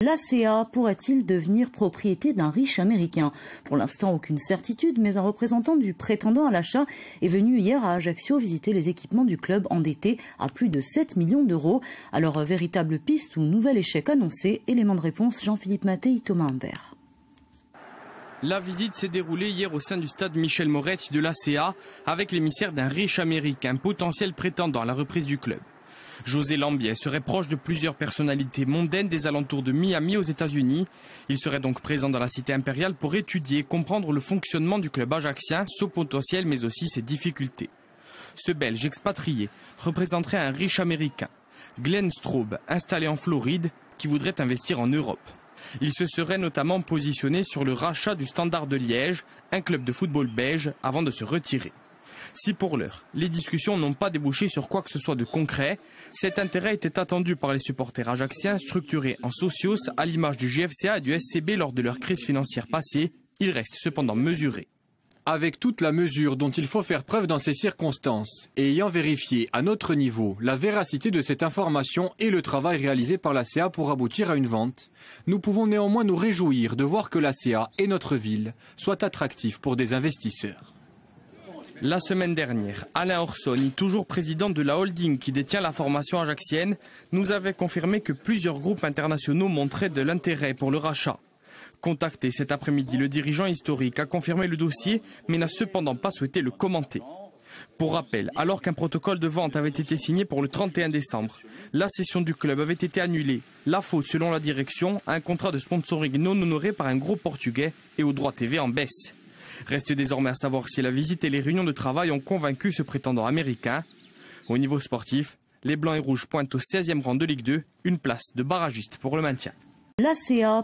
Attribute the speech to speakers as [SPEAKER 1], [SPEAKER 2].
[SPEAKER 1] L'ACA pourrait-il devenir propriété d'un riche américain? Pour l'instant, aucune certitude, mais un représentant du prétendant à l'achat est venu hier à Ajaccio visiter les équipements du club endetté à plus de 7 millions d'euros. Alors, véritable piste ou nouvel échec annoncé? Élément de réponse, Jean-Philippe Mattei, Thomas Humbert.
[SPEAKER 2] La visite s'est déroulée hier au sein du stade Michel Moretti de l'ACA avec l'émissaire d'un riche américain, potentiel prétendant à la reprise du club. José Lambier serait proche de plusieurs personnalités mondaines des alentours de Miami aux États-Unis. Il serait donc présent dans la cité impériale pour étudier et comprendre le fonctionnement du club ajaccien, son potentiel mais aussi ses difficultés. Ce Belge expatrié représenterait un riche américain, Glenn Straub, installé en Floride, qui voudrait investir en Europe. Il se serait notamment positionné sur le rachat du Standard de Liège, un club de football belge, avant de se retirer. Si pour l'heure, les discussions n'ont pas débouché sur quoi que ce soit de concret, cet intérêt était attendu par les supporters ajacciens structurés en socios à l'image du JFCA et du SCB lors de leur crise financière passée. Il reste cependant mesuré.
[SPEAKER 3] Avec toute la mesure dont il faut faire preuve dans ces circonstances, et ayant vérifié à notre niveau la véracité de cette information et le travail réalisé par l'ACA pour aboutir à une vente, nous pouvons néanmoins nous réjouir de voir que l'ACA et notre ville soient attractifs pour des investisseurs.
[SPEAKER 2] La semaine dernière, Alain Orson, toujours président de la holding qui détient la formation ajaccienne, nous avait confirmé que plusieurs groupes internationaux montraient de l'intérêt pour le rachat. Contacté cet après-midi, le dirigeant historique a confirmé le dossier, mais n'a cependant pas souhaité le commenter. Pour rappel, alors qu'un protocole de vente avait été signé pour le 31 décembre, la cession du club avait été annulée. La faute, selon la direction, à un contrat de sponsoring non honoré par un groupe portugais et aux droits TV en baisse. Reste désormais à savoir si la visite et les réunions de travail ont convaincu ce prétendant américain. Au niveau sportif, les Blancs et Rouges pointent au 16e rang de Ligue 2, une place de barragiste pour le maintien.
[SPEAKER 1] L'ACA